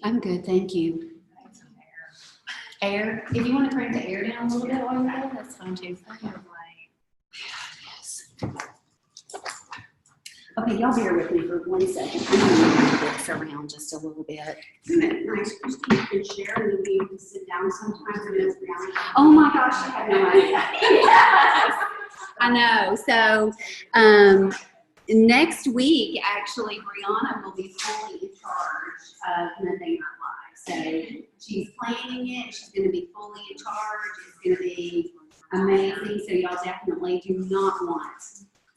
I'm good, thank you. Air. If you want to crank the air down a little bit while you're there, that's fine too. Yes. Okay, y'all bear with me for 1 second. I'm going to move this around just a little bit. Isn't it nice, Christine, you can share and then you can sit down sometimes and it's reality. Oh my gosh, I have no idea. Yes, I know. So next week, actually, Brianna will be fully in charge of Monday Night Live. So she's planning it. She's going to be fully in charge. It's going to be amazing. So y'all definitely do not want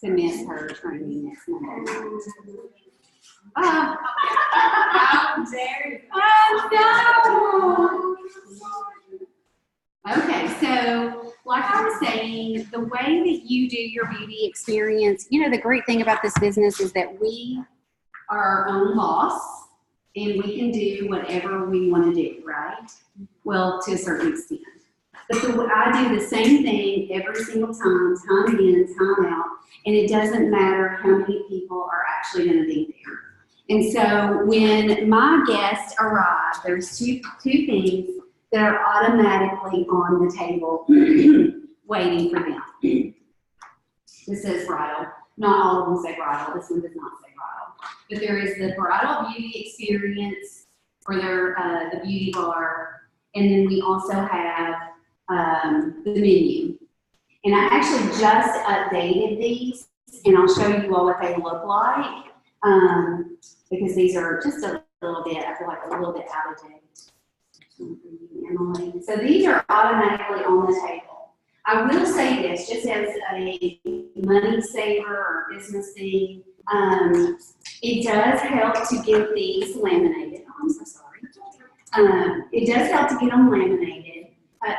to miss her training next Monday night. How dare you? Okay, so like I was saying, the way that you do your beauty experience, you know, the great thing about this business is that we are our own boss and we can do whatever we want to do, right? Well, to a certain extent. But I do the same thing every single time in, time out, and it doesn't matter how many people are actually going to be there. And so when my guests arrive, there's two things that are automatically on the table waiting for them. This says bridal. Not all of them say bridal. This one does not say bridal. But there is the bridal beauty experience, or the beauty bar, and then we also have the menu. And I actually just updated these, and I'll show you all what they look like, because these are just a little bit, I feel like a little bit out of date. So these are automatically on the table. I will say this, just as a money saver or business thing, it does help to get these laminated. Oh, I'm so sorry. It does help to get them laminated.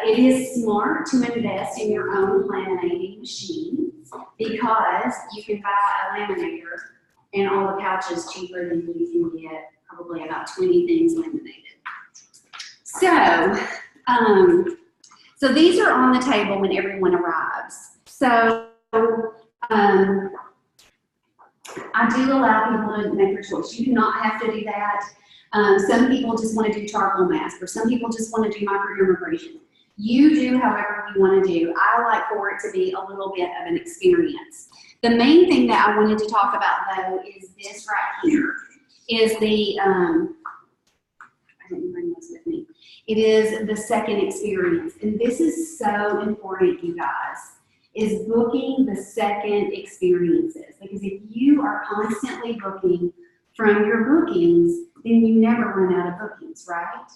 It is smart to invest in your own laminating machine because you can buy a laminator and all the pouches cheaper than you can get probably about 20 things laminated. So these are on the table when everyone arrives. So I do allow people to make their choice. You do not have to do that. Some people just want to do charcoal mask, or some people just want to do microdermabrasion. You do however you want to do. I like for it to be a little bit of an experience. The main thing that I wanted to talk about though is this right here. Is the, I didn't bring this with me. It is the second experience. And this is so important, you guys, is booking the second experiences. Because if you are constantly booking from your bookings, then you never run out of bookings, right?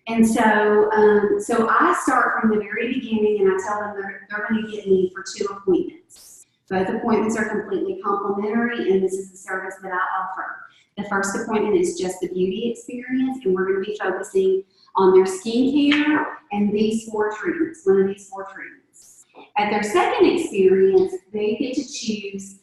And so, so I start from the very beginning and I tell them they're going to get me for 2 appointments. Both appointments are completely complimentary, and this is the service that I offer. The first appointment is just the beauty experience, and we're going to be focusing on their skincare and these 4 treatments, one of these 4 treatments. At their second experience, they get to choose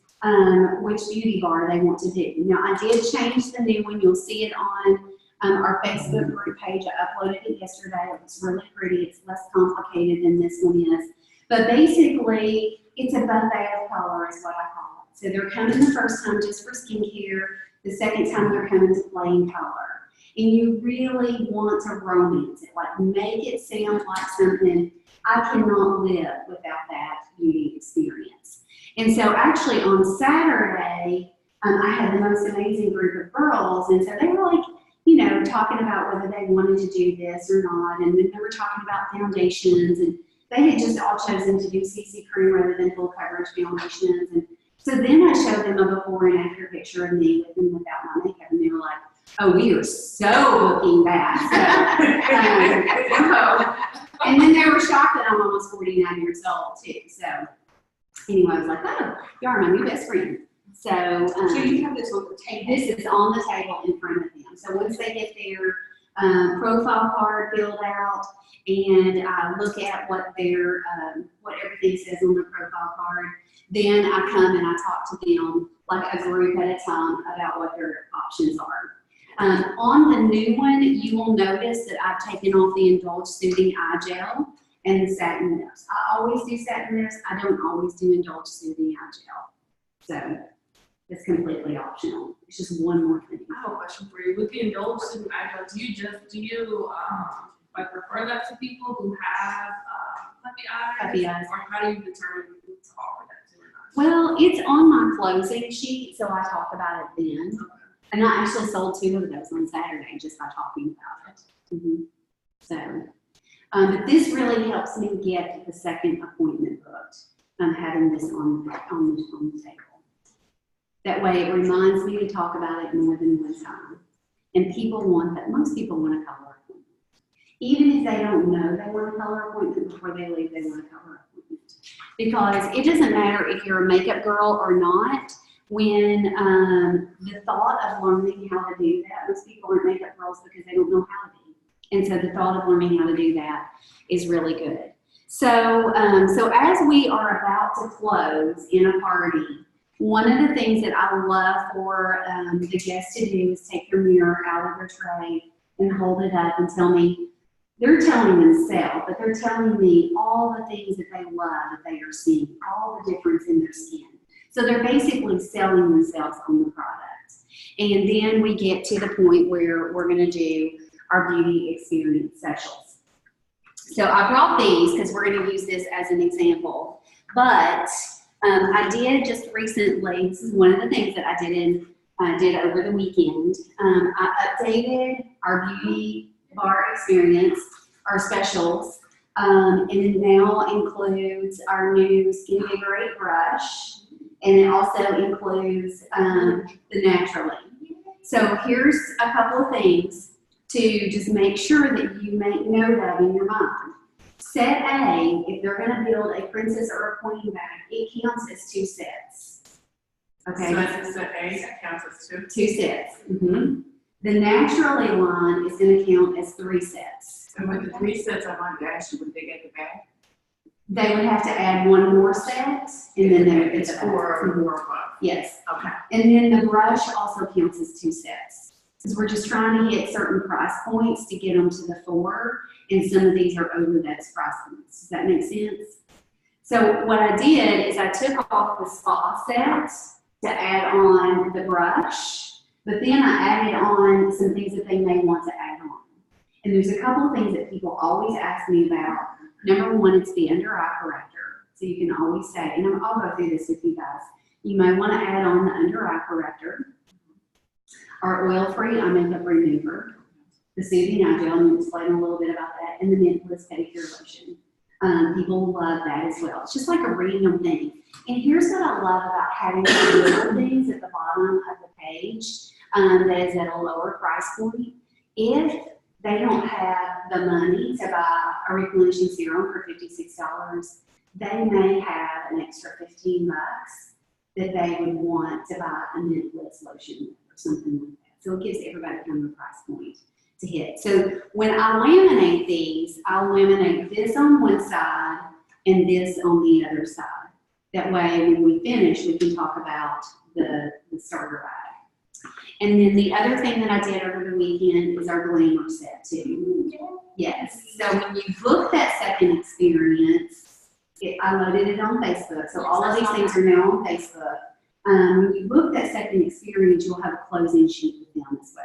which beauty bar they want to do. Now, I did change the new one. You'll see it on our Facebook group page. I uploaded it yesterday. It was really pretty. It's less complicated than this one is. But basically, it's a buffet of color is what I call it. So they're coming the first time just for skincare. The second time they're coming to plain color. And you really want to romance it, like make it sound like something I cannot live without that beauty experience. And so actually on Saturday, I had the most amazing group of girls, and so they were like, you know, talking about whether they wanted to do this or not, and then they were talking about foundations, and they had just all chosen to do CC cream rather than full coverage foundations. And so then I showed them a before and after picture of me with and without my makeup, and they were like, oh, we are so looking bad. So, and then they were shocked that I'm almost 49 years old too. So anyway, I was like, oh, you are my new best friend. So, So you have this on the table. this is on the table in front of them. So once they get their profile card filled out, and I look at what their what everything says on the profile card, then I come and I talk to them like a group at a time about what their options are. On the new one, you will notice that I've taken off the Indulge Soothing Eye Gel and the Satin Lips. I always do Satin Lips. I don't always do Indulge Soothing Eye Gel. So it's completely optional. It's just one more thing. I have a question for you. With the indulged student agile, do you like refer that to people who have puppy eyes? Puppy eyes. Or how do you determine who to offer that to or not? Well, it's on my closing sheet, so I talk about it then. And I actually sold 2 of those on Saturday just by talking about it. So, but this really helps me get the second appointment booked. Having this on the table. That way it reminds me to talk about it more than one time. And people want that. Most people want a color appointment. Even if they don't know they want a color appointment before they leave, they want a color appointment. Because it doesn't matter if you're a makeup girl or not, when the thought of learning how to do that, most people aren't makeup girls because they don't know how to be. And so the thought of learning how to do that is really good. So, so as we are about to close in a party, one of the things that I love for the guests to do is take their mirror out of their tray and hold it up and tell me, they're telling themselves, but they're telling me all the things that they love that they are seeing, all the difference in their skin. So they're basically selling themselves on the product. And then we get to the point where we're going to do our beauty experience specials. So I brought these because we're going to use this as an example. But I did just recently, this is one of the things that I did over the weekend. I updated our beauty bar experience, our specials, and it now includes our new Skin Vigorate brush, and it also includes the Naturally. So here's a couple of things to just make sure that you know that in your mind. Set A, if they're going to build a princess or a queen bag, it counts as 2 sets. Okay? So it's set A, that counts as 2? 2 sets. The Naturally line is going to count as 3 sets. And with the 3 sets, I wanted to ask you, would they get the bag? They would have to add 1 more set, and then they would get It's the 4 bag. more above. Yes. Okay. And then the brush also counts as 2 sets. Because we're just trying to hit certain price points to get them to the 4, and some of these are over those price points. Does that make sense? So what I did is I took off the spa set to add on the brush, but then I added on some things that they may want to add on. And there's a couple of things that people always ask me about. Number 1, it's the under eye corrector. So you can always say, and I'll go through this with you guys. You may want to add on the under eye corrector, our oil-free eye makeup remover, the soothing eye gel, and we'll explain a little bit about that, and the Mentalist pedicure lotion. People love that as well. It's just like a random thing. And here's what I love about having the little things at the bottom of the page that is at a lower price point. If they don't have the money to buy a replenishing serum for $56, they may have an extra $15 that they would want to buy a Mentalist lotion or something like that. So it gives everybody kind of a price point to hit. So when I laminate these, I'll laminate this on one side and this on the other side. That way, when we finish, we can talk about the starter bag. And then the other thing that I did over the weekend is our glamour set too. Yes. So when you book that second experience, I loaded it on Facebook. So all of these things are now on Facebook. When you book that second experience, you'll have a closing sheet with them as well.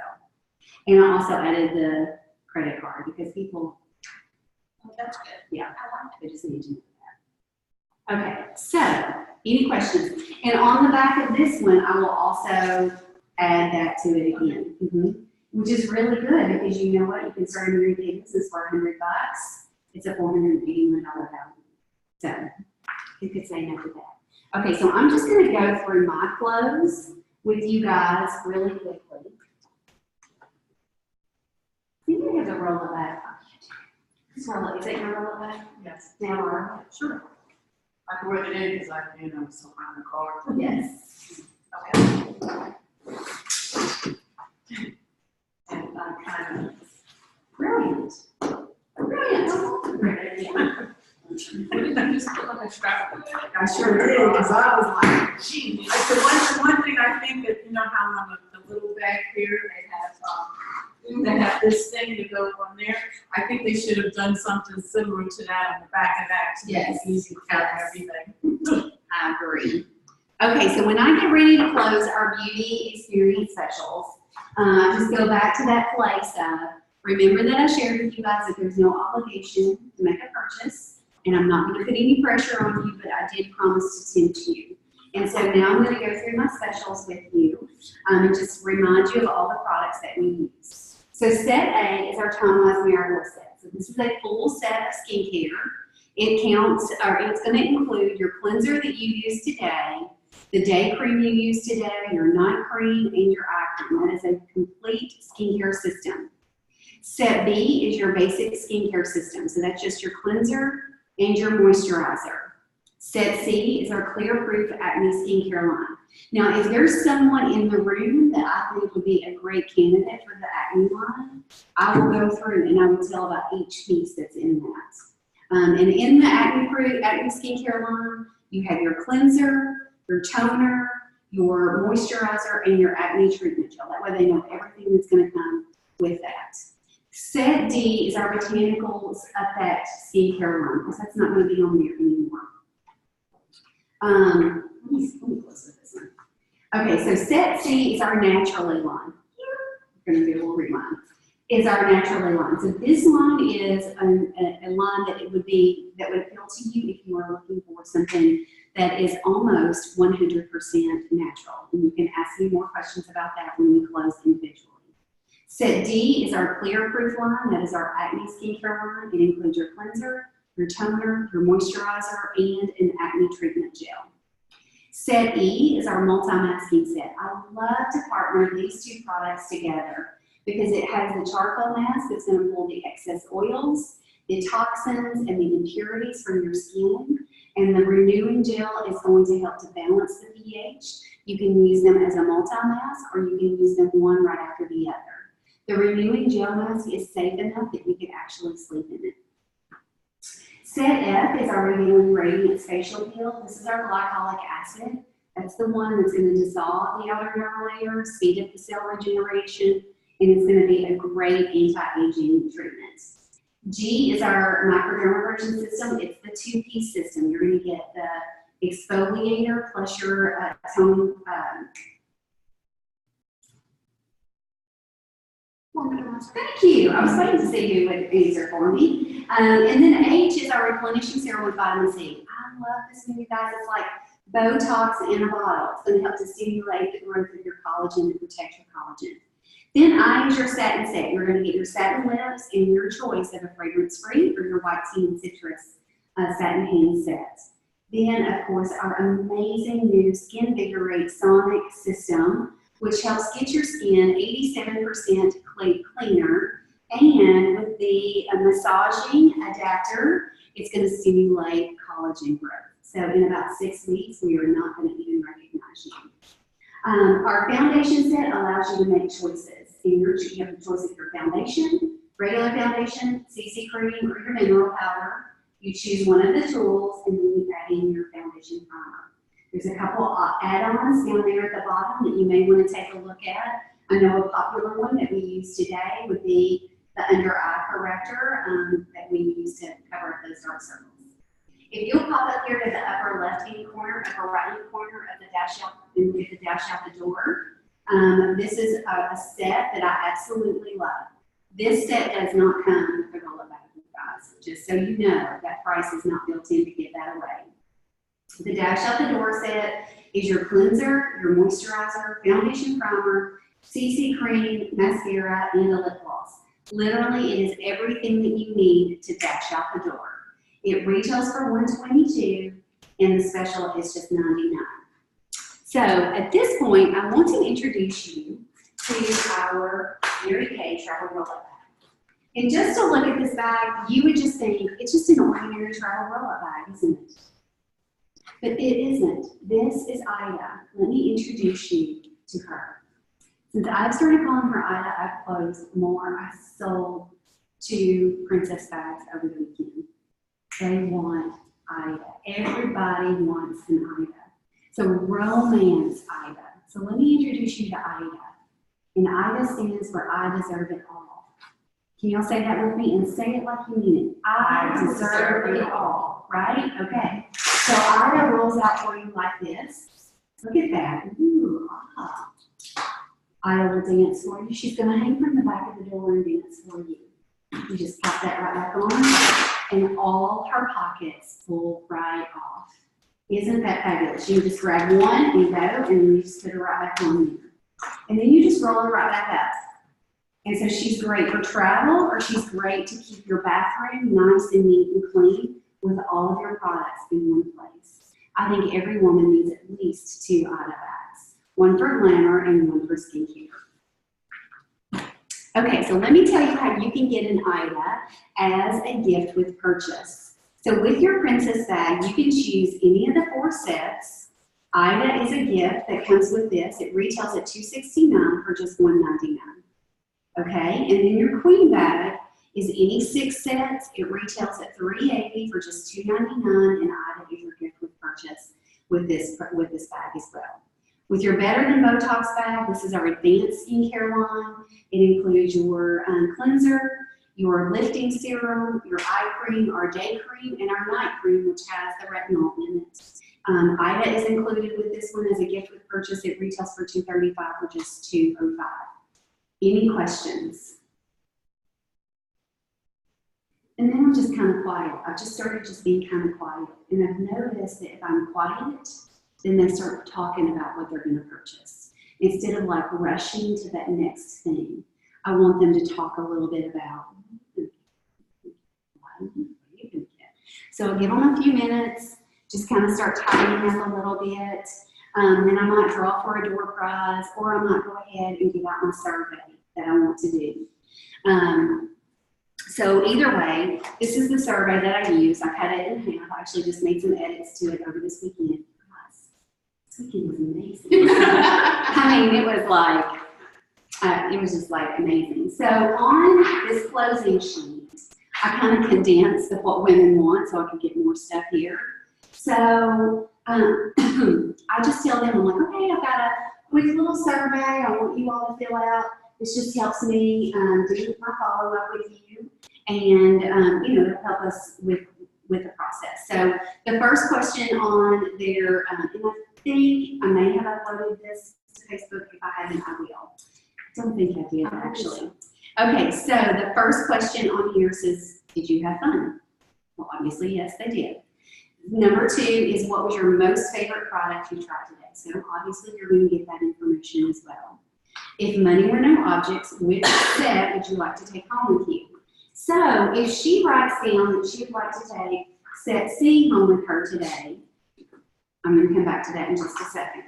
And I also added the credit card because people, That's good. yeah, they just need to know that. Okay, so any questions? And on the back of this one, I will also add that to it again, which is really good because you know what? You can start a new business for $100. It's a $481 value. So you could say no to that. Okay, so I'm just going to go through my clothes with you guys really quickly. You may have to roll it back. Just roll it. Is that your roll it back? Yes. Now, Sure. I can work it in because I'm so on the car. yes. Okay. And kind of brilliant. Brilliant. Yeah. You just put like a strap. I sure did, because I was like, gee. Like the one thing I think that, you know how on the little bag here, they have this thing to go on there. I think they should have done something similar to that on the back of that to make it easy to carry everything. I agree. Okay, so when I get ready to close our beauty experience specials, I just go back to that place of, remember that I shared with you guys that there's no obligation to make a purchase, and I'm not gonna put any pressure on you, but I did promise to tempt you. And so now I'm gonna go through my specials with you, and just remind you of all the products that we use. So set A is our Time-Wise Miracle set. So this is a full set of skincare. It's gonna include your cleanser that you use today, the day cream you use today, your night cream, and your eye cream. That is a complete skincare system. Set B is your basic skincare system. So that's just your cleanser and your moisturizer. Set C is our Clear Proof Acne Skincare line. Now, if there's someone in the room that I think would be a great candidate for the acne line, I will go through and I will tell about each piece that's in that. And in the Acne Skincare line, you have your cleanser, your toner, your moisturizer, and your acne treatment gel. That way they know everything that's going to come with that. Set D is our Botanicals Effect skincare line, because that's not going to be on there anymore. Let me close with this one. Okay, so Set C is our Naturally line. We're going to do a little rewind. Is our Naturally line. So this line is a line that would appeal to you if you are looking for something that is almost 100% natural. And you can ask me more questions about that when we close individually. Set D is our Clear Proof line. That is our acne skincare line. It includes your cleanser, your toner, your moisturizer, and an acne treatment gel. Set E is our multi-masking set. I love to partner these two products together because it has the charcoal mask that's going to pull the excess oils, the toxins, and the impurities from your skin. And the renewing gel is going to help to balance the pH. You can use them as a multi-mask, or you can use them one right after the other. The renewing gel mask is safe enough that you can actually sleep in it. Set F is our Revealing Radiance Facial Peel. This is our glycolic acid. That's the one that's going to dissolve the outer layer layer, speed up the cell regeneration, and it's going to be a great anti-aging treatment. G is our microdermabrasion system. It's the two-piece system. You're going to get the exfoliator plus your tone. Thank you. I was waiting to see who would answer for me. And then H is our replenishing serum with vitamin C. I love this one, you guys. It's like Botox in a bottle. It's going to help to stimulate the growth of your collagen and protect your collagen. Then I is your satin set. You're going to get your satin lips and your choice of a fragrance-free or your white tea and citrus satin hand set. Then, of course, our amazing new Skin Vigorate Sonic system, which helps get your skin 87% cleaner. And with the massaging adapter, it's going to stimulate collagen growth. So in about 6 weeks, we are not going to even recognize you. Our foundation set allows you to make choices. You have a choice of your foundation, regular foundation, CC cream, or your mineral powder. You choose one of the tools, and then you add in your foundation primer. There's a couple add-ons down there at the bottom that you may want to take a look at. I know a popular one that we use today would be the under-eye corrector that we use to cover up those dark circles. If you'll pop up here to the upper left-hand corner, upper right-hand corner of the dash out, and get the dash out the door, this is a set that I absolutely love. This set does not come with a roll-up bag, you guys. Just so you know, that price is not built in to give that away. The dash out the door set is your cleanser, your moisturizer, foundation primer, CC cream, mascara, and a lip gloss. Literally, it is everything that you need to dash out the door. It retails for $122, and the special is just $99. So at this point, I want to introduce you to our Mary Kay travel roll-up bag. And just to look at this bag, you would just think it's just an ordinary travel roll-up bag, isn't it? But it isn't. This is Ida. Let me introduce you to her. Since I've started calling her Ida, I've closed more. I sold 2 princess bags over the weekend. They want Ida. Everybody wants an Ida. So romance Ida. So let me introduce you to Ida. And Ida stands for I deserve it all. Can y'all say that with me and say it like you mean it? I deserve it all, right? Okay. So Ida rolls out for you like this. Look at that. Ooh, ah. Ida will dance for you. She's gonna hang from the back of the door and dance for you. You just pop that right back on, and all her pockets pull right off. Isn't that fabulous? You just grab one and go, and then you just put her right back on there. And then you just roll her right back up. And so she's great for travel, or she's great to keep your bathroom nice and neat and clean with all of your products in one place. I think every woman needs at least 2 Ida bags, one for glamour and one for skincare. Okay, so let me tell you how you can get an Ida as a gift with purchase. So with your princess bag, you can choose any of the 4 sets. Ida is a gift that comes with this. It retails at $269 for just $199. Okay, and then your queen bag is any 6 sets. It retails at $380 for just $299, and Ida is your gift with purchase with this bag as well. With your Better Than Botox bag, this is our advanced skincare line. It includes your cleanser, your lifting serum, your eye cream, our day cream, and our night cream, which has the retinol in it. Ida is included with this one as a gift with purchase. It retails for $235 for just $205. Any questions? And then I'm just kind of quiet. I've just started just being kind of quiet. And I've noticed that if I'm quiet, then they start talking about what they're going to purchase. Instead of like rushing to that next thing, I want them to talk a little bit about what are you going to get. So I'll give them a few minutes, just kind of start tidying up a little bit. Then I might draw for a door prize, or I might go ahead and give out my survey that I want to do. So either way, this is the survey that I use. I cut it in half. I actually just made some edits to it over this weekend. This weekend was amazing. I mean, it was just like amazing. So on this closing sheet, I kind of condensed what women want so I could get more stuff here. So I just tell them, I'm like, okay, I've got a quick little survey I want you all to fill out. This just helps me do my follow-up with you, and it'll help us with the process. So the first question on there, and I think I may have uploaded this to Facebook. If I haven't, I will. I don't think I did, actually. Okay, so the first question on here says, did you have fun? Well, obviously, yes, they did. Number 2 is, what was your most favorite product you tried today? So obviously, you're going to get that information as well. If money were no objects, which set would you like to take home with you? So if she writes down that she would like to take set C home with her today, I'm going to come back to that in just a second.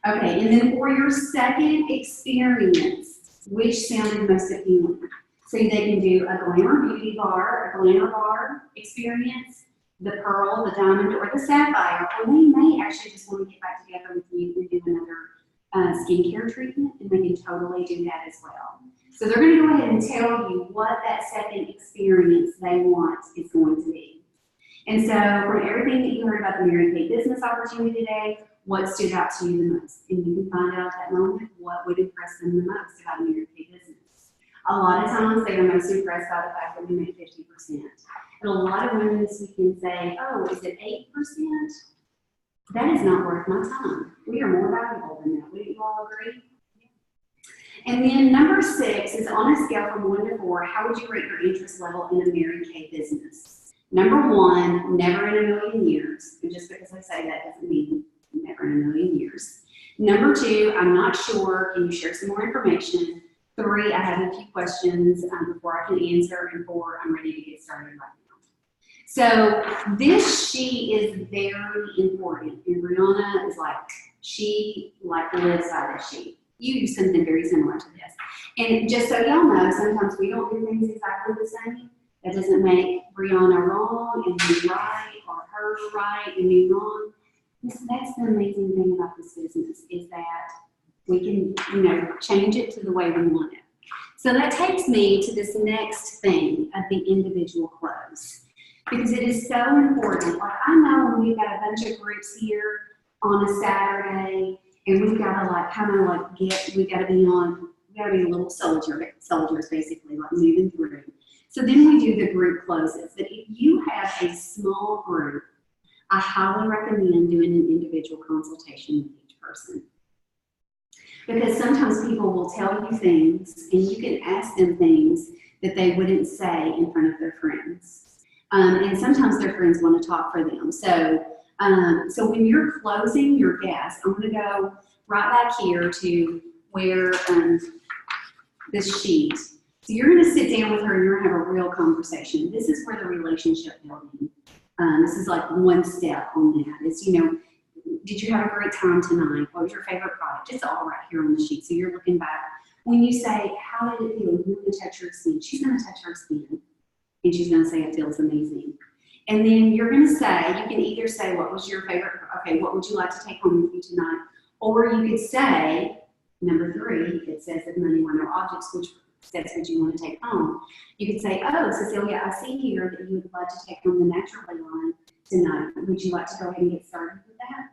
Okay, and then for your second experience, which sounded most appealing? So they can do a glamour beauty bar, a glamour bar experience, the pearl, the diamond, or the sapphire, or they may actually just want to get back together with you and do another skincare treatment, and they can totally do that as well. So they're going to go ahead and tell you what that second experience they want is going to be. And so from everything that you heard about the Mary Kay business opportunity today, what stood out to you the most? And you can find out at that moment what would impress them the most about the Mary Kay business. A lot of times they are most impressed by the fact that we make 50%. And a lot of women this weekend say, oh, is it 8%? That is not worth my time. We are more valuable than that. Wouldn't you all agree? And then number 6 is, on a scale from 1 to 4, how would you rate your interest level in the Mary Kay business? Number 1, never in a million years. And just because I say that doesn't mean never in a million years. Number 2, I'm not sure. Can you share some more information? 3, I have a few questions before I can answer. And 4, I'm ready to get started right now. So this sheet is very important. And Brianna is she lives by this sheet. You use something very similar to this. And just so y'all know, sometimes we don't do things exactly the same. That doesn't make Brianna wrong and me right, or her right and me wrong. That's the amazing thing about this business, is that we can, change it to the way we want it. So that takes me to this next thing of the individual clothes, because it is so important. Like, I know when we've got a bunch of groups here on a Saturday, and we've got to we've got to be a little soldiers basically, like moving through. So then we do the group closes. But if you have a small group, I highly recommend doing an individual consultation with each person. Because sometimes people will tell you things and you can ask them things that they wouldn't say in front of their friends. And sometimes their friends want to talk for them. So when you're closing your guest, I'm going to go right back here to where this sheet. So you're going to sit down with her and you're going to have a real conversation. This is where the relationship building, this is like one step on that. It's, you know, did you have a great time tonight? What was your favorite product? It's all right here on the sheet. So you're looking back. When you say, how did it feel? You're going to touch her skin. She's going to touch her skin. And she's going to say, it feels amazing. And then you're going to say, you can either say, what was your favorite, okay, what would you like to take home with you tonight? Or you could say, number 3, it says that money were no objects, which says what you want to take home. You could say, oh, Cecilia, I see here that you would love to take home the Naturally line tonight. Would you like to go ahead and get started with that?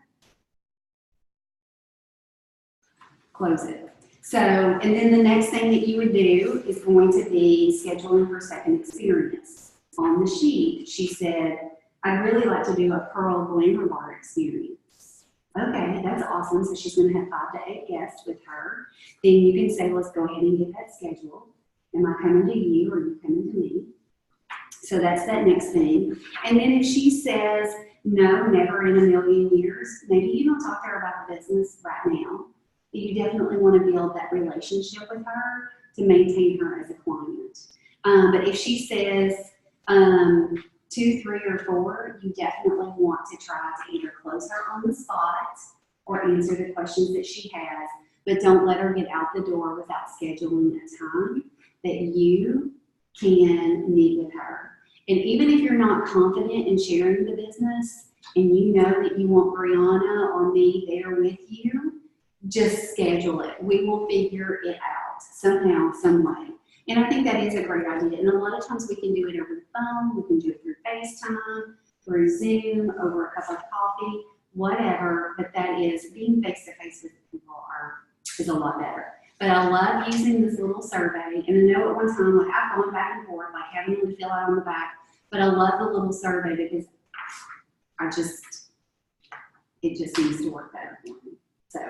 Close it. So, and then the next thing that you would do is going to be scheduling her second experience. On the sheet, she said, I'd really like to do a Pearl Glamour Bar experience. Okay, that's awesome. So she's going to have 5 to 8 guests with her. Then you can say, let's go ahead and get that scheduled. Am I coming to you or are you coming to me? So that's that next thing. And then if she says, no, never in a million years, maybe you don't talk to her about the business right now. But you definitely want to build that relationship with her to maintain her as a client. But if she says 2, 3, or 4, you definitely want to try to either close her on the spot or answer the questions that she has, but don't let her get out the door without scheduling a time that you can meet with her. And even if you're not confident in sharing the business and you know that you want Brianna or me there with you, just schedule it. We will figure it out somehow, some way. And I think that is a great idea. And a lot of times we can do it over the phone, we can do it through FaceTime, through Zoom, over a cup of coffee, whatever. But that is, being face-to-face with people is a lot better. But I love using this little survey. And I know at one time, like I've gone back and forth, like having them fill out on the back. But I love the little survey because it just seems to work better for me. So,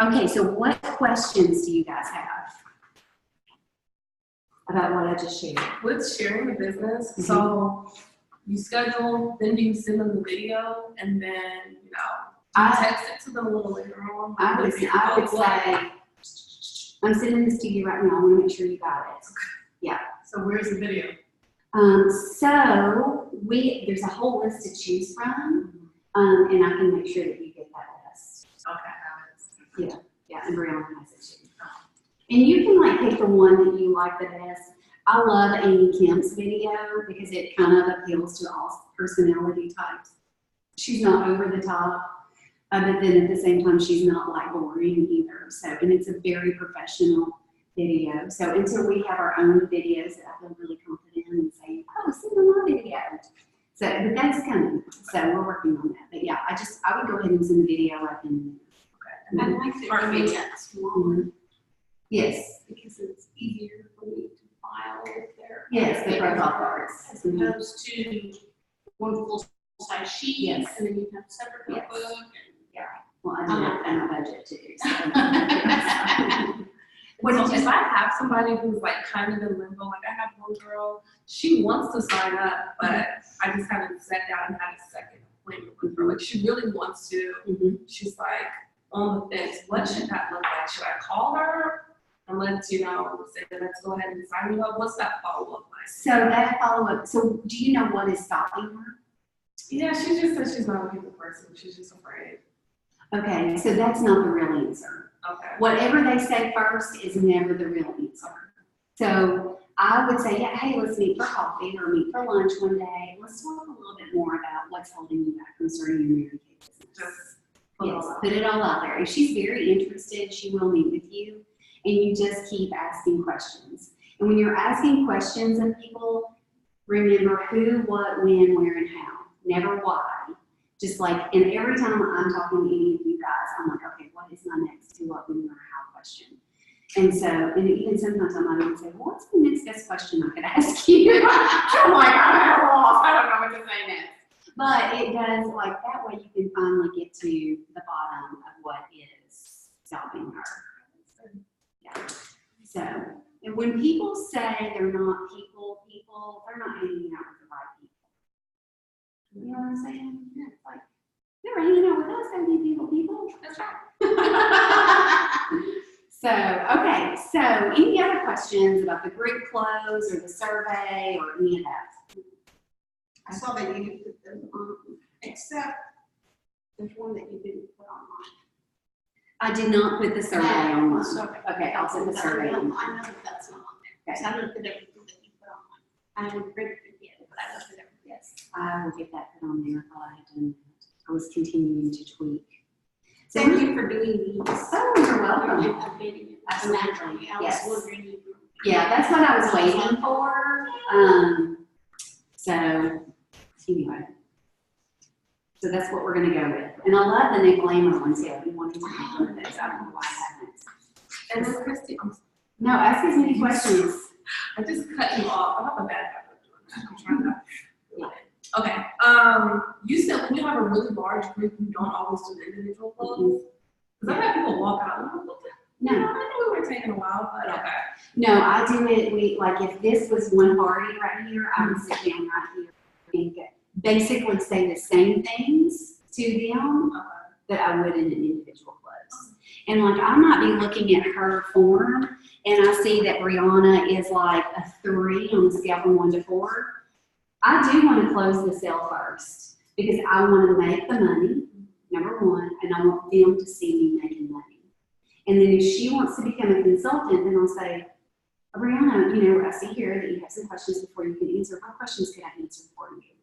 okay, so what questions do you guys have about what I just shared? With sharing the business, so you schedule, then do you send them the video, and then, you know, I text it to them a little later on? I would say, I'm sending this to you right now. I want to make sure you got it. Yeah. So where's the video? So there's a whole list to choose from, and I can make sure that you get that list. Okay. Yeah, and Brianna has it too. And you can like pick the one that you like the best. I love Amy Kemp's video because it kind of appeals to all personality types. She's not over the top, but then at the same time, she's not like boring either. So, and it's a very professional video. So until we have our own videos that I feel really confident in saying, oh, send them my video. So, but that's coming. So we're working on that. But yeah, I would go ahead and send the video up and. I like to make that smaller Yes. because it's easier for me to file with their. Yes, the profile parts. As opposed to one full-size sheet. Yes. And then you have a separate Yes. notebook. Well, I do that in my budget too. So. What if I have somebody who's like kind of in limbo, like I have one girl, she wants to sign up, but I just haven't sat down and had a second appointment with her. Like she really wants to. She's like on the fence. What should that look like? Should I call her and let's, you know, say let's go ahead and sign you up? What's that follow-up like? So that follow-up, so do you know what is stopping her? Yeah, she just says she's not a people person. She's just afraid. Okay, so that's not the real answer. Okay. Whatever they say first is never the real answer. So I would say, yeah, hey, let's meet for coffee or meet for lunch one day. Let's talk a little bit more about what's holding you back from starting your Mary Kay business. Just Yes, put it all out there. If she's very interested, she will meet with you, and you just keep asking questions. And when you're asking questions of people, remember who, what, when, where, and how. Never why. Just like, and every time I'm talking to any of you guys, I'm like, okay, what is my next who, what, when, where, how question? And so, and even sometimes I might even say, well, what's the next best question I could ask you? I'm like, I'm lost. I don't know what to say next. But it does, like, that way you can finally get to the bottom of what is stopping helping her. Yeah. So, and when people say they're not people, they're not hanging out with the right people. You know what I'm saying? Yeah, it's like, they're hanging out with us, they be people. That's right. So, okay, so any other questions about the group close or the survey or any of that? I saw that you didn't put them on, except there's one that you didn't put online. I did not put the survey online. Survey. Okay, I'll put the survey I on. know that that's not on there. Okay. So I didn't put everything that you put online. I haven't printed it yet, but I know that everything. Yes, I will get that put on there. I thought I had done that. I was continuing to tweak. So, Thank you for doing these. oh, you're welcome. Updating it. Absolutely, I was yes. wondering if you. Yeah, that's what I was waiting for. So, anyway. So that's what we're gonna go with. And I love the new glamour ones too. We wanted to include those. I don't know why I haven't. And then Christy, No, ask as many questions. I just cut you off. I have a bad habit of doing that. I'm trying to. Okay. You said when you have a really large group, you don't always do the individual clothes. Because I've had people walk out and I'm like, what the? No. I know we were taking a while, but okay. No, I do it, like if this was one party right here, I would sit down right here and basically say the same things to them that I would in an individual close. And like, I might be looking at her form and I see that Brianna is like a 3 on the scale from 1 to 4. I do want to close the sale first because I want to make the money, number one, and I want them to see me making money. And then if she wants to become a consultant, then I'll say, Brianna, you know, I see here that you have some questions before you can answer. What questions could I answer for you?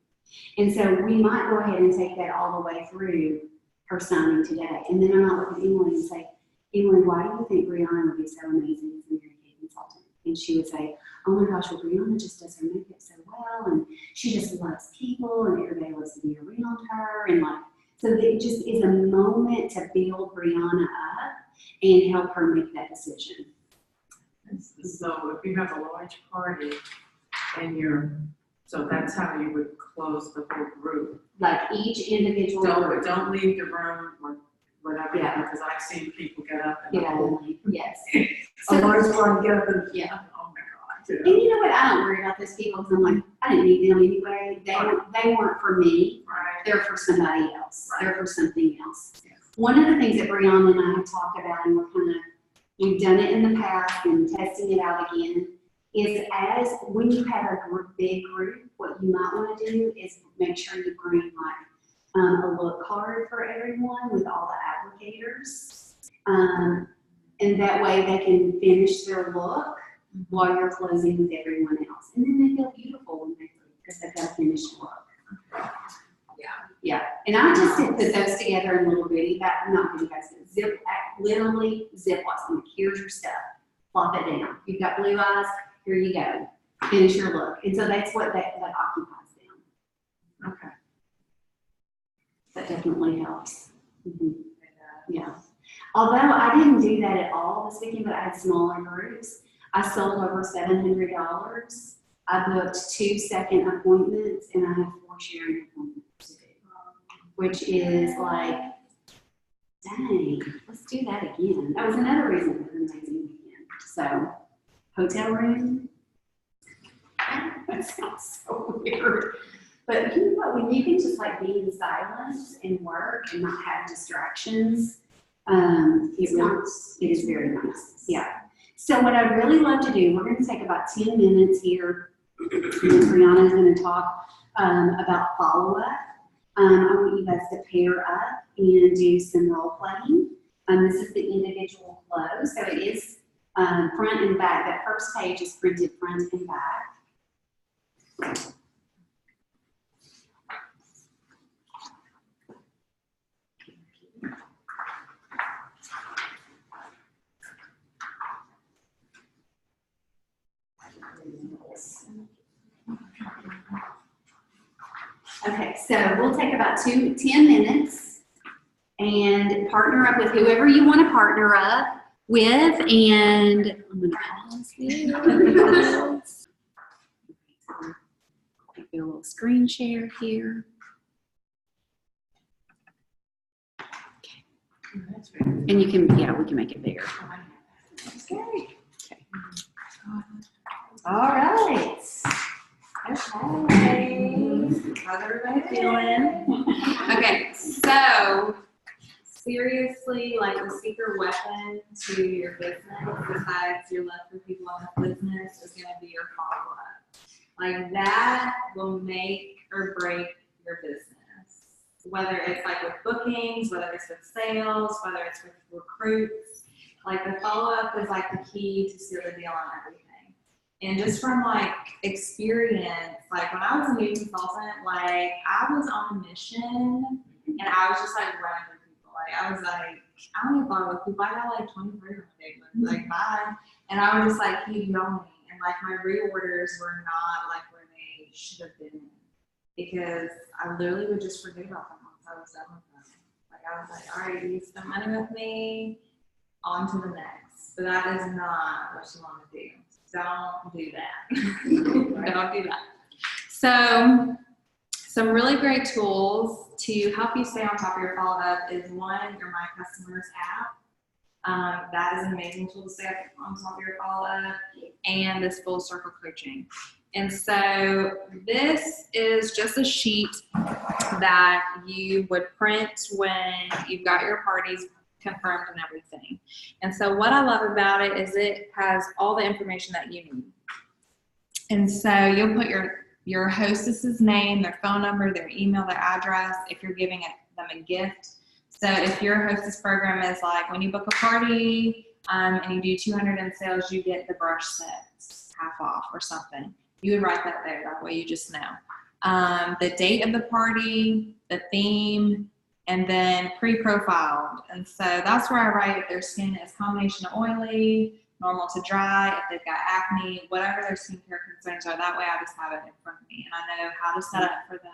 And so we might go ahead and take that all the way through her signing today. And then I might look at Emily and say, Emily, why do you think Brianna would be so amazing as a Mary Kay consultant? And she would say, oh my gosh, well, Brianna just does her makeup so well, and she just loves people, and everybody loves to be around her, and like, so it just is a moment to build Brianna up and help her make that decision. So if you have a large party and so that's how you would close the whole group. Like each individual group. Don't leave the room or whatever, Yeah. because I've seen people get up and. Get out of the way. Yes. A So, large party get up and. Yeah. Oh my God. and you know what? I don't worry about those people because I'm like, I didn't need them anyway. They weren't for me. Right. They're for somebody else. Right. They're for something else. One of the things that Brianna and I have talked about, and we've done it in the past and testing it out again, is as when you have a big group, what you might want to do is make sure you bring like a look card for everyone with all the applicators. And that way they can finish their look while you're closing with everyone else. And then they feel beautiful when they leave because they've got a finished look. Yeah, and I just put those together in little bitty bags, not bitty bags, literally Ziplocs. I'm like, here's your stuff, plop it down. You've got blue eyes, here you go. Finish your look. And so that's what that occupies them. Okay. That definitely helps. Yeah. Although I didn't do that at all this weekend, but I had smaller groups. I sold over $700. I booked 2 second appointments and I have 4 sharing appointments to do, which is like, dang, let's do that again. That was another reason it was an amazing weekend. So, hotel room. That sounds so weird. But you know what, when you can just like be in silence and work and not have distractions, it is very nice. Yeah. So what I'd really love to do, we're going to take about 10 minutes here. And Brianna is going to talk about follow-up. I want you guys to pair up and do some role playing. This is the individual close, so it is front and back. That first page is printed front and back. Okay, so we'll take about 10 minutes and partner up with whoever you want to partner up with, and I'm going to pause this. Do a little screen share here. Okay. That's very good. And you can, yeah, we can make it bigger. Okay. All right. Okay. How's everybody feeling? Okay, so seriously, like the secret weapon to your business, besides your love for people in the business, is going to be your follow-up. Like that will make or break your business. Whether it's like with bookings, whether it's with sales, whether it's with recruits, like the follow-up is like the key to seal the deal on everything. And just from like experience, like when I was a new consultant, like I was on a mission and I was just like running with people. Like I was like, I don't even follow with people. I got like 23 on the like bye. And I would just like keep going. And like my reorders were not like where they should have been. Because I literally would just forget about them once I was done with them. Like I was like, all right, you spent money with me, on to the next. But that is not what you want to do. Don't do that. Don't do that. So some really great tools to help you stay on top of your follow-up is one, your My Customers app. That is an amazing tool to stay on top of your follow-up, and this Full Circle Coaching. And so this is just a sheet that you would print when you've got your parties confirmed and everything. And so what I love about it is it has all the information that you need. And so you'll put your hostess's name, their phone number, their email, their address, if you're giving them a gift. So if your hostess program is like when you book a party and you do 200 in sales, you get the brush sets half off or something. You would write that there. That way you just know. The date of the party, the theme, and then pre-profiled. And so that's where I write if their skin is combination of oily, normal to dry, if they've got acne, whatever their skincare concerns are. That way I just have it in front of me and I know how to set it up for them.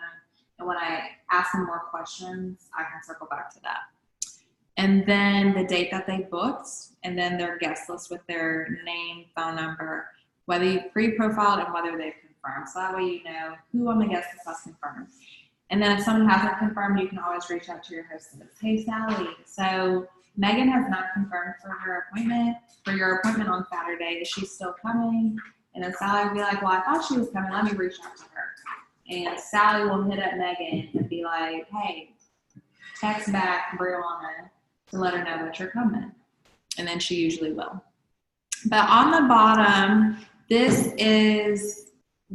And when I ask them more questions, I can circle back to that. And then the date that they booked, and then their guest list with their name, phone number, whether you pre-profiled and whether they've confirmed. So that way you know who on the guest list has confirmed. And then if someone hasn't confirmed, you can always reach out to your hostess. Hey, Sally, so Megan has not confirmed for your appointment on Saturday. Is she still coming? And then Sally will be like, well, I thought she was coming. Let me reach out to her. And Sally will hit up Megan and be like, hey, text back Brianna to let her know that you're coming. And then she usually will. But on the bottom, this is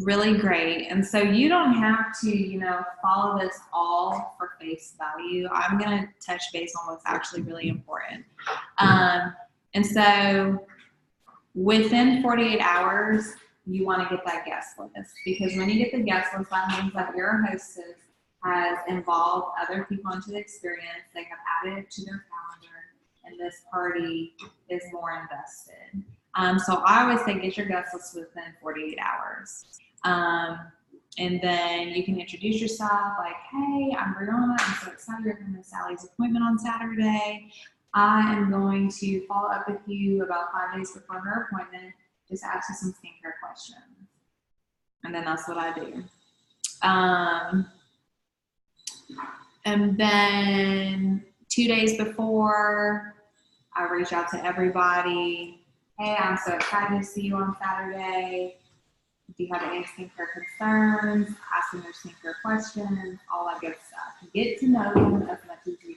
really great. And so you don't have to, follow this all for face value. I'm going to touch base on what's actually really important. And so within 48 hours, you want to get that guest list, because when you get the guest list, that means that your hostess has involved other people into the experience. They have added it to their calendar, and this party is more invested. So I always say get your guest list within 48 hours. And then you can introduce yourself like, hey, I'm Brianna. I'm so excited you're coming to Sally's appointment on Saturday. I am going to follow up with you about 5 days before her appointment. Just ask you some skincare questions. And then that's what I do. And then 2 days before, I reach out to everybody. Hey, I'm so excited to see you on Saturday. Do you have any skincare concerns? Ask them their skincare questions, all that good stuff. Get to know them as much as you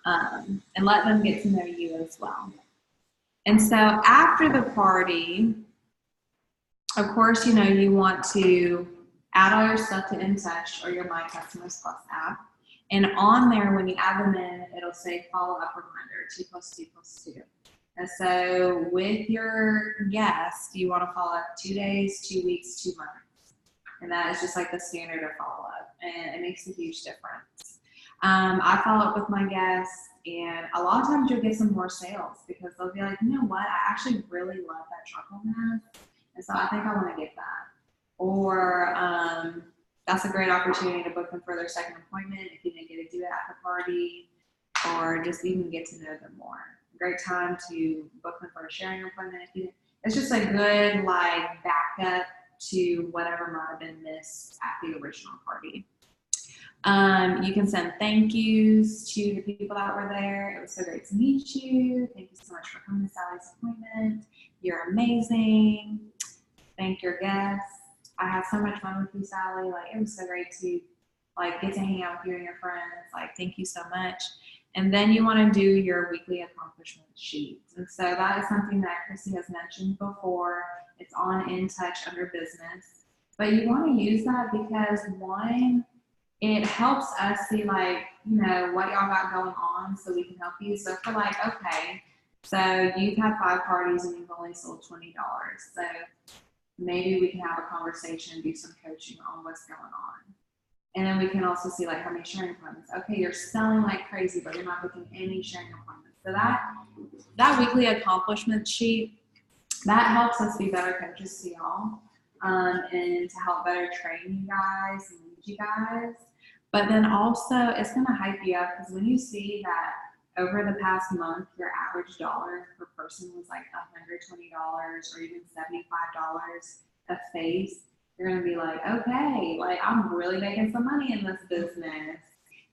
can. And let them get to know you as well. And so after the party, of course, you want to add all your stuff to InTouch or your My Customers Plus app. And on there, when you add them in, it'll say follow-up reminder, 2 + 2 + 2. And so with your guest, you want to follow up 2 days, 2 weeks, 2 months. And that is just like the standard of follow-up. And it makes a huge difference. I follow up with my guests, and a lot of times you'll get some more sales because they'll be like, you know what, I actually really love that charcoal mask. And so I think I want to get that. Or that's a great opportunity to book them for their second appointment if you didn't get to do it at the party, or just even get to know them more. Great time to book them for a sharing appointment. It's just a good backup to whatever might have been missed at the original party. You can send thank yous to the people that were there. It was so great to meet you. Thank you so much for coming to Sally's appointment. You're amazing. Thank your guests. I had so much fun with you, Sally. Like, it was so great to get to hang out with you and your friends. Like, thank you so much. And then you want to do your weekly accomplishment sheets. And so that is something that Chrissy has mentioned before. It's on In Touch under business. But you want to use that because one, it helps us see what y'all got going on so we can help you. So for okay, so you've had 5 parties and you've only sold $20. So maybe we can have a conversation, do some coaching on what's going on. And then we can also see how many sharing appointments. Okay, you're selling like crazy, but you're not booking any sharing appointments. So that weekly accomplishment sheet, that helps us be better coaches to y'all, and to help better train you guys and lead you guys. But then also it's gonna hype you up because when you see that over the past month, your average dollar per person was like $120 or even $75 a face, you're going to be like, okay, I'm really making some money in this business.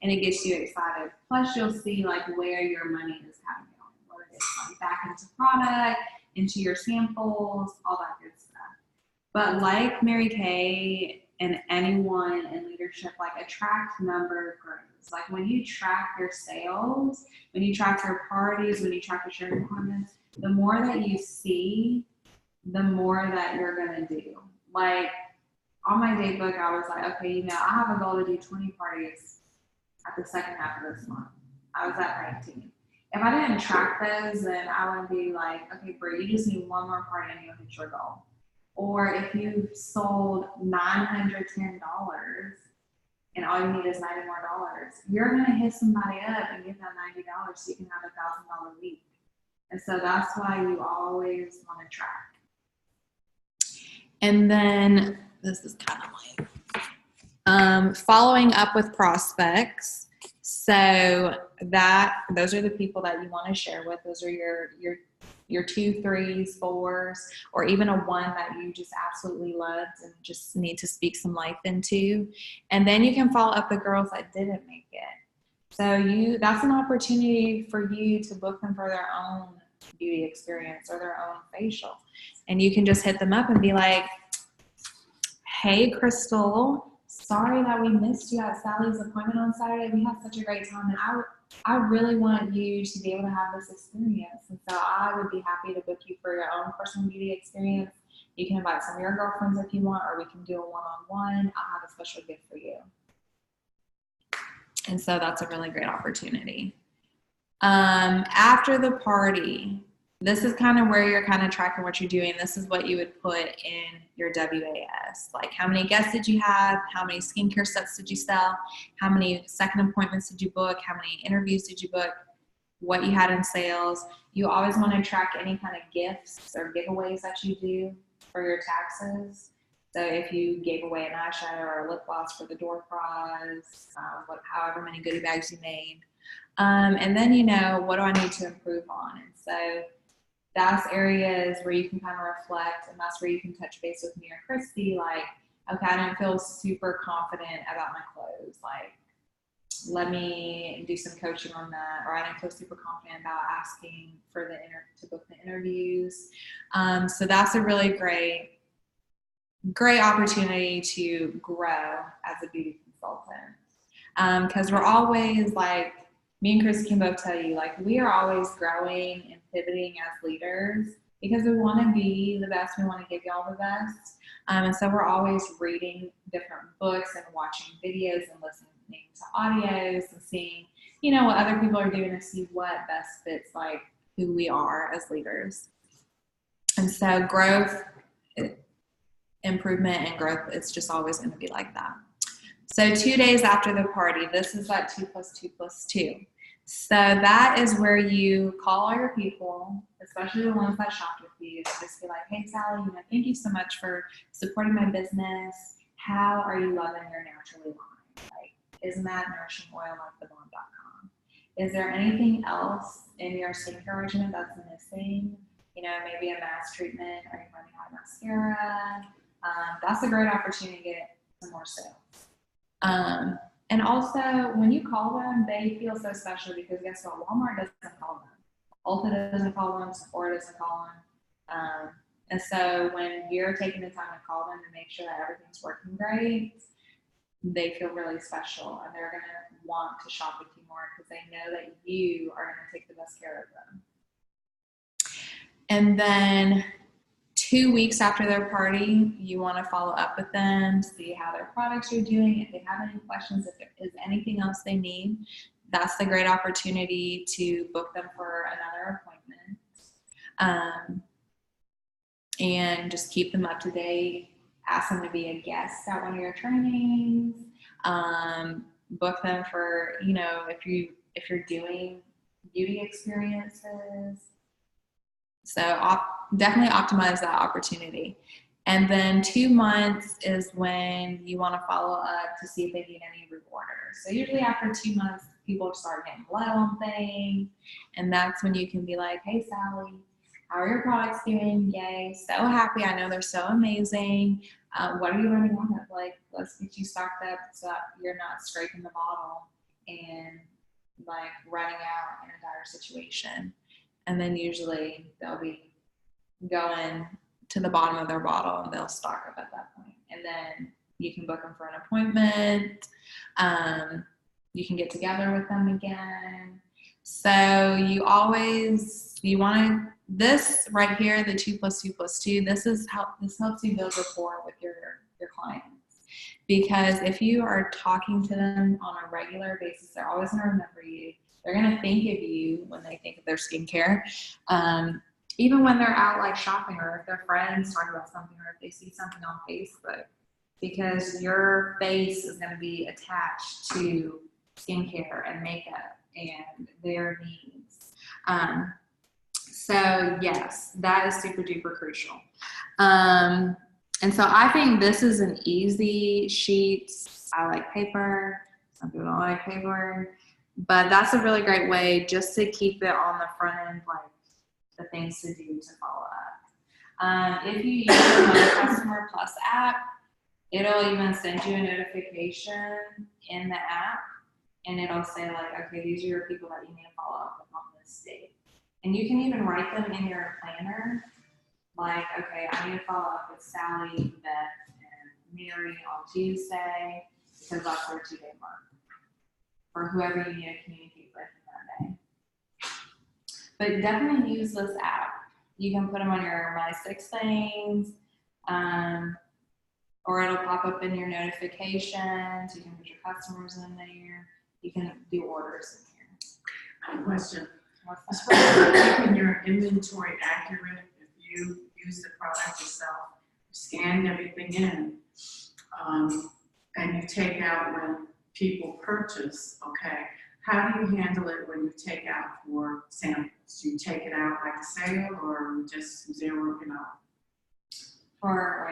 And it gets you excited. Plus, you'll see where your money is kind of going, whether it's back into product, into your samples, all that good stuff. But like Mary Kay and anyone in leadership, attract number grows. When you track your sales, when you track your parties, when you track your sharing appointments, the more that you see, the more that you're going to do. On my date book, I was okay, I have a goal to do 20 parties at the second half of this month. I was at 19. If I didn't track those, then I would be okay, Brie, you just need one more party and you'll hit your goal. Or if you sold $910 and all you need is $90 more, you're going to hit somebody up and give them $90 so you can have a $1,000 week. And so that's why you always want to track. And then this is kind of following up with prospects. So those are the people that you want to share with. Those are your 2, 3s, 4s, or even a 1 that you just absolutely loved and just need to speak some life into. And then you can follow up the girls that didn't make it. So that's an opportunity for you to book them for their own beauty experience or their own facial. And you can just hit them up and be like, hey, Crystal, sorry that we missed you at Sally's appointment on Saturday. We had such a great time, and I really want you to be able to have this experience. And so I would be happy to book you for your own personal beauty experience. You can invite some of your girlfriends if you want, or we can do a one-on-one. I'll have a special gift for you. And so that's a really great opportunity. After the party, this is kind of where you're kind of tracking what you're doing. This is what you would put in your WAS. How many guests did you have? How many skincare sets did you sell? How many second appointments did you book? How many interviews did you book? What you had in sales. You always want to track any kind of gifts or giveaways that you do for your taxes. So if you gave away an eyeshadow or a lip gloss for the door prize, however many goodie bags you made. And then, what do I need to improve on? And so that's areas where you can kind of reflect, and that's where you can touch base with me or Christy, okay, I didn't feel super confident about my clothes. Let me do some coaching on that. Or I didn't feel super confident about asking for to book the interviews. So that's a really great opportunity to grow as a beauty consultant. Because we're always me and Chris can both tell you, we are always growing and pivoting as leaders because we want to be the best. We want to give y'all the best. And so we're always reading different books and watching videos and listening to audios and seeing, what other people are doing to see what best fits who we are as leaders. And so growth, improvement, and growth, it's just always going to be like that. So 2 days after the party, this is that 2 + 2 + 2. So that is where you call all your people, especially the ones that shopped with you, and just be like, hey, Sally, thank you so much for supporting my business. How are you loving your naturally line? Isn't that nourishing oil like thebomb.com? Is there anything else in your skincare regimen that's missing? Maybe a mask treatment, or you're running out of mascara. That's a great opportunity to get some more sales. And also, when you call them, they feel so special because guess what? Walmart doesn't call them. Ulta doesn't call them. Sephora doesn't call them. And so when you're taking the time to call them to make sure that everything's working great, they feel really special and they're going to want to shop with you more because they know that you are going to take the best care of them. And then 2 weeks after their party, you want to follow up with them, see how their products are doing, if they have any questions, if there is anything else they need. That's the great opportunity to book them for another appointment. And just keep them up to date. Ask them to be a guest at one of your trainings. Book them for, if you're doing beauty experiences. So definitely optimize that opportunity. And then 2 months is when you want to follow up to see if they need any reorders. So usually after 2 months, people start getting low on things. And that's when you can be like, hey, Sally, how are your products doing? Yay, so happy. I know they're so amazing. What are you running on of? Like, let's get you stocked up so that you're not scraping the bottle and like running out in a dire situation. And then usually they'll be going to the bottom of their bottle and they'll stock up at that point. And then you can book them for an appointment. You can get together with them again. So you want to, this right here, the 2 + 2 + 2, this helps you build rapport with your clients. Because if you are talking to them on a regular basis, they're always going to remember you. They're going to think of you when they think of their skincare. Even when they're out like shopping or if their friends talk about something or if they see something on Facebook, because your face is going to be attached to skincare and makeup and their needs. So yes, that is super duper crucial. And so I think this is an easy sheet. I like paper. Some people don't like paper. But that's a really great way just to keep it on the front end, like the things to do to follow up. If you use the My Customer Plus app, it'll even send you a notification in the app, and it'll say like, okay, these are your people that you need to follow up with on this date. And you can even write them in your planner, like, okay, I need to follow up with Sally, Beth, and Mary on Tuesday, because that's their 2-day mark. Or whoever you need to communicate with in that day. But definitely use this app. You can put them on your My 6 Things, or it'll pop up in your notifications. You can put your customers in there. You can do orders in here. I have a question. What's As far as keeping your inventory accurate, if you use the product yourself, you scan everything in, and you take out when people purchase, okay, how do you handle it when you take out for samples? Do you take it out like a sale or just zero it out? For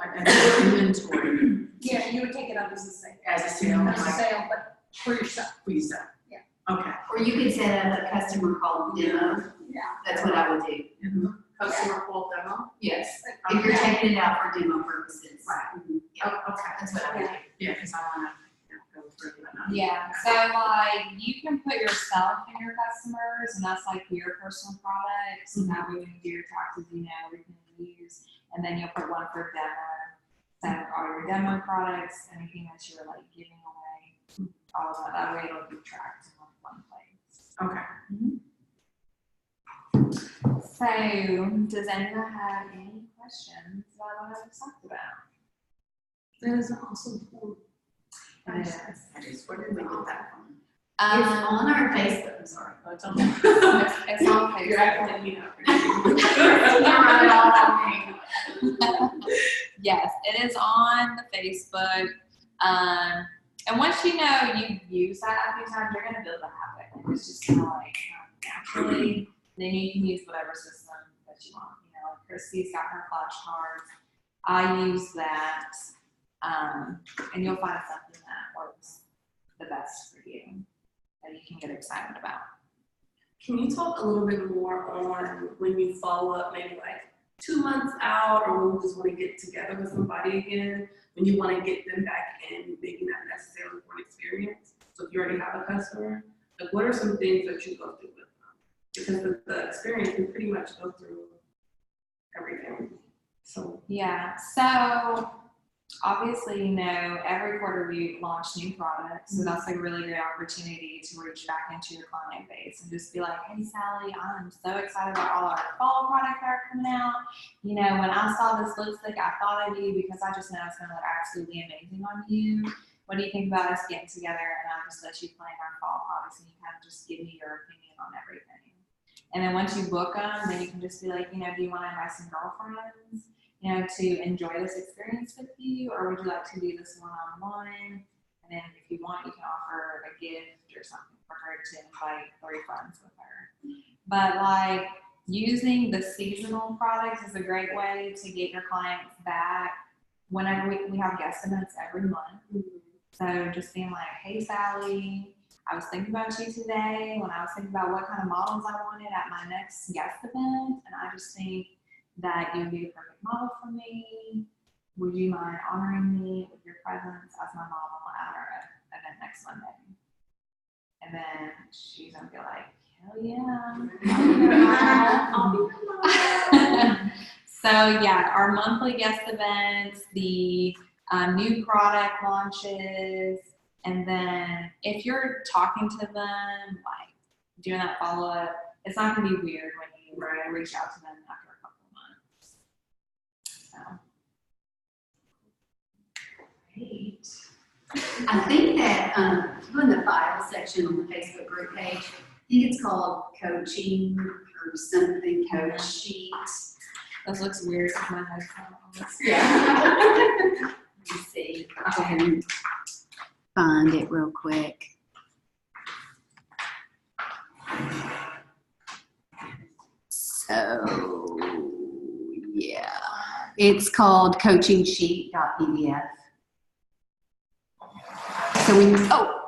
An inventory Yeah, you would take it up as a sale. as a sale, As a like sale, but for yourself. for yourself? Yeah. Okay. Or you could set up a customer call demo. Yeah. That's what I would do. Customer call demo? Yes. If you're taking it out for demo purposes. Right. Mhm. Yeah, Oh, okay. that's what I would do. Yeah, because I want to go through it. Yeah, so like you can put yourself in your customers, and that's like your personal products. And that way, when you do your taxes, you know everything you use, and then you'll put one for demo. So all your demo products, anything that you're like giving away, all of that. That way, it'll be tracked in one place. Okay. So, does anyone have any questions about what I just talked about? That is an awesome form. It is. That is, where did we get that from? It's on our Facebook, I'm sorry. Oh, it's on. It's on Facebook. You're acting, you know. Yes, it is on the Facebook. And once you know you use that a few times, you're going to build a habit. And it's just kind of like naturally. Then you can use whatever system that you want. You know, like Christy's got her flashcards. I use that. And you'll find something that works the best for you that you can get excited about. Can you talk a little bit more on when you follow up, maybe like 2 months out, or when you just want to get together with somebody again? when you want to get them back in, maybe not necessarily for an experience. So if you already have a customer, like what are some things that you go through with them? Because the experience can pretty much go through everything. So Yeah, so obviously, every quarter we launch new products, so that's a really great opportunity to reach back into your client base and just be like, hey, Sally, I'm so excited about all our fall products that are coming out. When I saw this lipstick, I thought of you because I just know it's going to look absolutely amazing on you. What do you think about us getting together and I'll just let you plan our fall products and you kind of just give me your opinion on everything. And then once you book them, then you can just be like, do you want to invite some girlfriends? To enjoy this experience with you, or would you like to do this one-on-one? And then if you want, you can offer a gift or something for her to invite 3 friends with her. But using the seasonal products is a great way to get your clients back whenever we have guest events every month. So just being like, hey, Sally, I was thinking about you today when I was thinking about what kind of models I wanted at my next guest event, and I just think that you would be the perfect model for me. Would you mind honoring me with your presence as my model at our event next Monday? And then she's gonna be like, hell yeah. I'll be your model. So yeah, our monthly guest events, the new product launches, and then if you're talking to them, doing that follow-up, it's not gonna be weird when you reach out to them after a couple of months. So. Great. I think that in the file section on the Facebook group page, I think it's called coaching or something, coach sheet. This looks weird with my headphones. Yeah. Let me see. I'll go ahead and find it real quick. So, yeah, it's called coachingsheet.pdf. So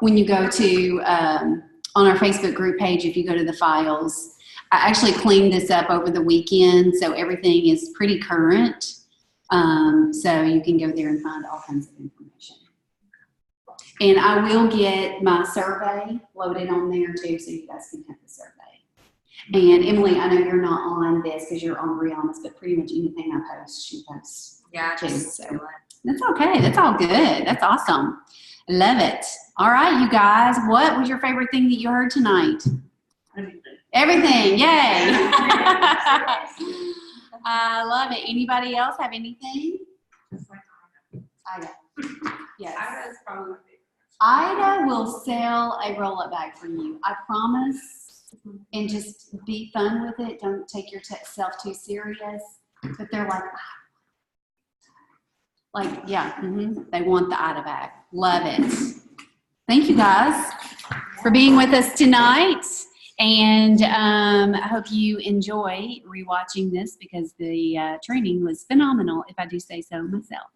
when you go to, on our Facebook group page, if you go to the files, I actually cleaned this up over the weekend, so everything is pretty current. So you can go there and find all kinds of information. And I will get my survey loaded on there too, so you guys can have the survey. And Emily, I know you're not on this because you're on Rihanna's, but pretty much anything I post, she posts too. So that's okay. That's all good. That's awesome. Love it. All right, you guys, what was your favorite thing that you heard tonight? Everything. Yay. I love it. Anybody else have anything? just like Ida. Yes. Ida is probably my favorite. Ida will sell a roll-up bag for you. I promise. And just be fun with it. Don't take yourself too serious. But they're like, yeah, they want the Ida bag. Love it. Thank you guys for being with us tonight. And I hope you enjoy rewatching this because the training was phenomenal, if I do say so myself.